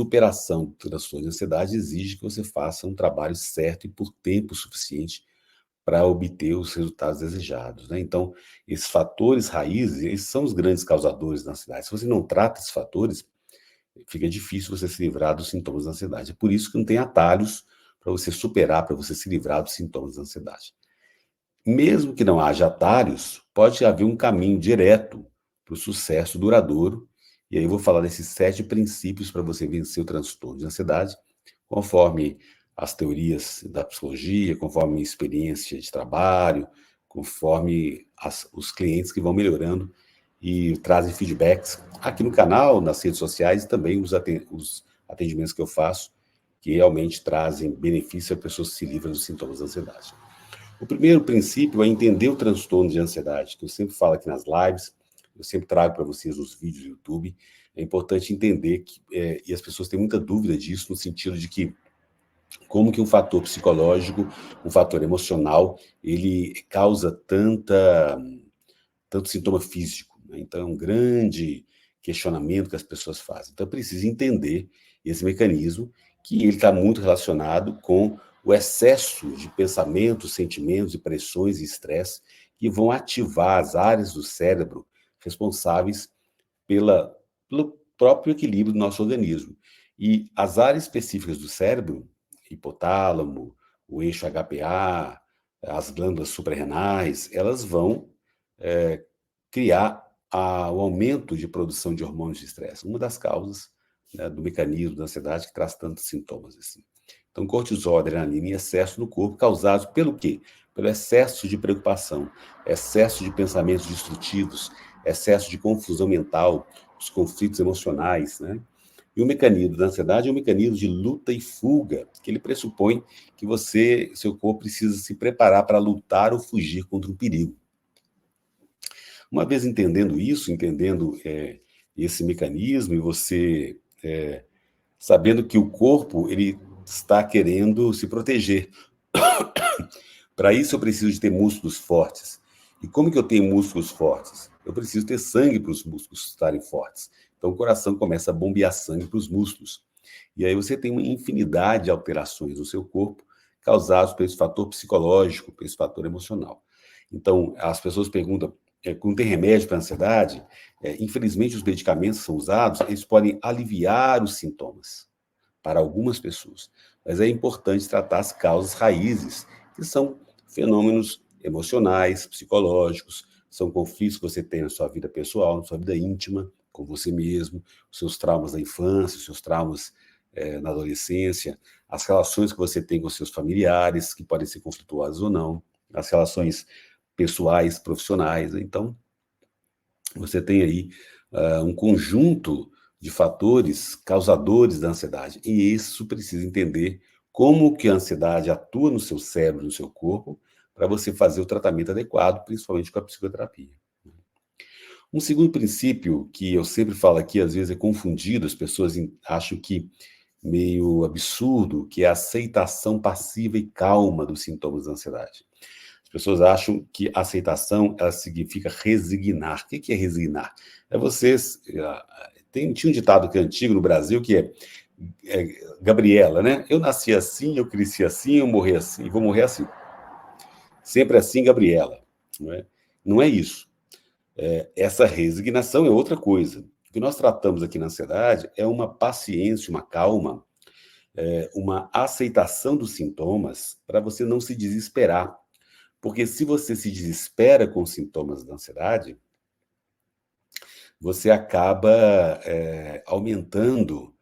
superação do transtorno de ansiedade exige que você faça um trabalho certo e por tempo suficiente para obter os resultados desejados, né? Então, esses fatores raízes, esses são os grandes causadores da ansiedade. Se você não trata esses fatores, fica difícil você se livrar dos sintomas da ansiedade. É por isso que não tem atalhos para você superar, para você se livrar dos sintomas da ansiedade. Mesmo que não haja atalhos, pode haver um caminho direto para o sucesso duradouro. E aí eu vou falar desses 7 princípios para você vencer o transtorno de ansiedade, conforme as teorias da psicologia, conforme a minha experiência de trabalho, conforme os clientes que vão melhorando e trazem feedbacks aqui no canal, nas redes sociais e também os atendimentos que eu faço, que realmente trazem benefício a pessoa se livra dos sintomas da ansiedade. O primeiro princípio é entender o transtorno de ansiedade, que eu sempre falo aqui nas lives, eu sempre trago para vocês os vídeos do YouTube. É importante entender que, e as pessoas têm muita dúvida disso, no sentido de que como que um fator psicológico, um fator emocional, ele causa tanto sintoma físico, né? Então é um grande questionamento que as pessoas fazem. Então é preciso entender esse mecanismo, que ele está muito relacionado com o excesso de pensamentos, sentimentos, pressões e estresse que vão ativar as áreas do cérebro responsáveis pelo próprio equilíbrio do nosso organismo. E as áreas específicas do cérebro, hipotálamo, o eixo HPA, as glândulas suprarrenais, elas vão criar o aumento de produção de hormônios de estresse, uma das causas, né, do mecanismo da ansiedade que traz tantos sintomas assim. Então, cortisol, adrenalina em excesso no corpo, causados pelo quê? Pelo excesso de preocupação, excesso de pensamentos destrutivos, excesso de confusão mental, os conflitos emocionais, né? E o mecanismo da ansiedade é um mecanismo de luta e fuga, que ele pressupõe que seu corpo precisa se preparar para lutar ou fugir contra um perigo. Uma vez entendendo isso, entendendo esse mecanismo, e você sabendo que o corpo ele está querendo se proteger. Para isso eu preciso de ter músculos fortes. E como que eu tenho músculos fortes? Eu preciso ter sangue para os músculos estarem fortes. Então o coração começa a bombear sangue para os músculos. E aí você tem uma infinidade de alterações no seu corpo causadas por esse fator psicológico, por esse fator emocional. Então, as pessoas perguntam, quando tem remédio para ansiedade, infelizmente os medicamentos que são usados, eles podem aliviar os sintomas para algumas pessoas. Mas é importante tratar as causas raízes, que são fenômenos emocionais, psicológicos, são conflitos que você tem na sua vida pessoal, na sua vida íntima, com você mesmo, os seus traumas da infância, os seus traumas na adolescência, as relações que você tem com seus familiares, que podem ser conflituosas ou não, as relações pessoais, profissionais. Então, você tem aí um conjunto de fatores causadores da ansiedade. E isso precisa entender como que a ansiedade atua no seu cérebro, no seu corpo, para você fazer o tratamento adequado, principalmente com a psicoterapia. Um segundo princípio que eu sempre falo aqui, às vezes é confundido, as pessoas acham que meio absurdo, que é a aceitação passiva e calma dos sintomas da ansiedade. As pessoas acham que aceitação, ela significa resignar. O que é resignar? É vocês... Tinha um ditado que é antigo no Brasil, que é Gabriela, né? Eu nasci assim, eu cresci assim, eu morri assim, e vou morrer assim. Sempre assim, Gabriela. Não é isso. Essa resignação é outra coisa. O que nós tratamos aqui na ansiedade é uma paciência, uma calma, uma aceitação dos sintomas para você não se desesperar. Porque se você se desespera com os sintomas da ansiedade, você acaba aumentando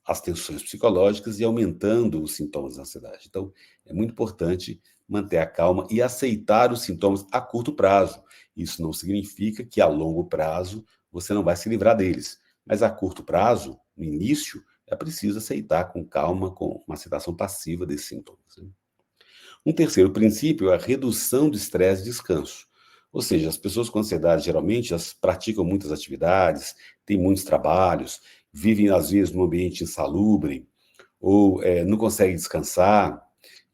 as tensões psicológicas e aumentando os sintomas da ansiedade. Então, é muito importante manter a calma e aceitar os sintomas a curto prazo. Isso não significa que a longo prazo você não vai se livrar deles. Mas a curto prazo, no início, é preciso aceitar com calma, com uma aceitação passiva desses sintomas. Um terceiro princípio é a redução do estresse e descanso. Ou seja, as pessoas com ansiedade, geralmente, elas praticam muitas atividades, têm muitos trabalhos, vivem, às vezes, num ambiente insalubre, ou não conseguem descansar.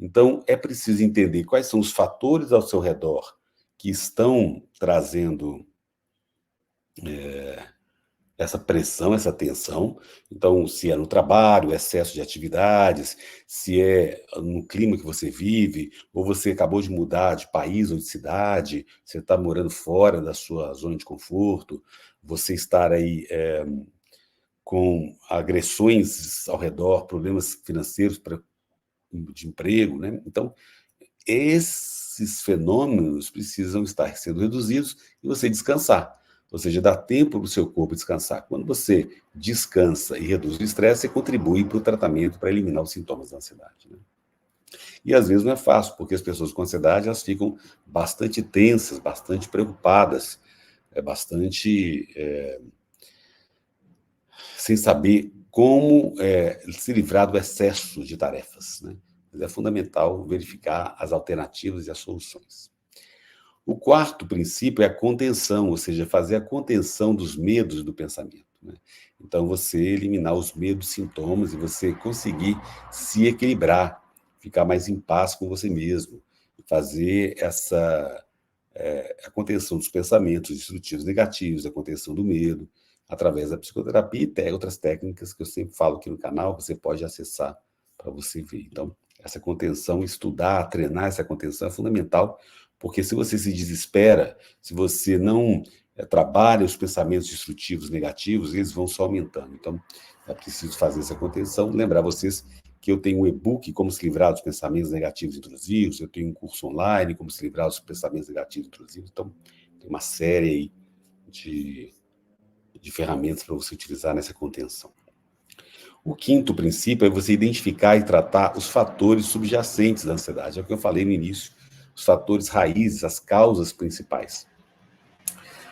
Então, é preciso entender quais são os fatores ao seu redor que estão trazendo essa pressão, essa tensão. Então, se é no trabalho, excesso de atividades, se é no clima que você vive, ou você acabou de mudar de país ou de cidade, você está morando fora da sua zona de conforto, você estar aí com agressões ao redor, problemas financeiros de emprego, né? Então, esses fenômenos precisam estar sendo reduzidos e você descansar. Ou seja, dá tempo para o seu corpo descansar. Quando você descansa e reduz o estresse, você contribui para o tratamento, para eliminar os sintomas da ansiedade, né? E às vezes não é fácil, porque as pessoas com ansiedade elas ficam bastante tensas, bastante preocupadas, bastante sem saber como se livrar do excesso de tarefas, né? Mas é fundamental verificar as alternativas e as soluções. O quarto princípio é a contenção, ou seja, fazer a contenção dos medos do pensamento, né? Então, você eliminar os medos, sintomas, e você conseguir se equilibrar, ficar mais em paz com você mesmo, fazer a contenção dos pensamentos destrutivos negativos, a contenção do medo, através da psicoterapia e outras técnicas que eu sempre falo aqui no canal, você pode acessar para você ver. Então, essa contenção, estudar, treinar essa contenção é fundamental, porque se você se desespera, se você não trabalha os pensamentos destrutivos negativos, eles vão só aumentando. Então, é preciso fazer essa contenção. Lembrar vocês que eu tenho um e-book, Como se livrar dos pensamentos negativos intrusivos, eu tenho um curso online, Como se livrar dos pensamentos negativos intrusivos. Então, tem uma série aí de ferramentas para você utilizar nessa contenção. O quinto princípio é você identificar e tratar os fatores subjacentes da ansiedade. É o que eu falei no início, os fatores raízes, as causas principais.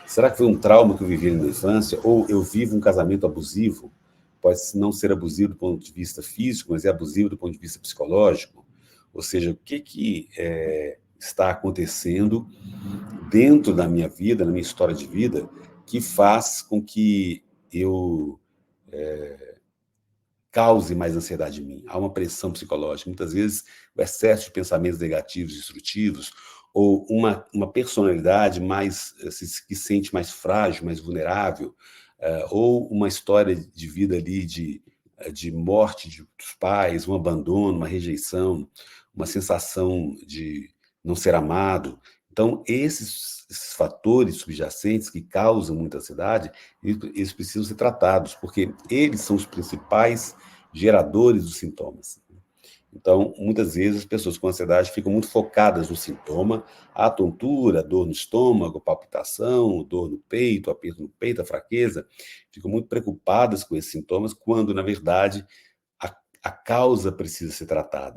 Será que foi um trauma que eu vivi na infância? Ou eu vivo um casamento abusivo? Pode não ser abusivo do ponto de vista físico, mas é abusivo do ponto de vista psicológico. Ou seja, o que está acontecendo dentro da minha vida, na minha história de vida, que faz com que eu cause mais ansiedade em mim. Há uma pressão psicológica. Muitas vezes, o excesso de pensamentos negativos, destrutivos, ou uma personalidade mais que se sente mais frágil, mais vulnerável, ou uma história de vida ali de morte dos pais, um abandono, uma rejeição, uma sensação de não ser amado. Então, esses fatores subjacentes que causam muita ansiedade, eles precisam ser tratados, porque eles são os principais geradores dos sintomas. Então, muitas vezes as pessoas com ansiedade ficam muito focadas no sintoma, a tontura, a dor no estômago, a palpitação, dor no peito, aperto no peito, a fraqueza, ficam muito preocupadas com esses sintomas, quando, na verdade, a causa precisa ser tratada.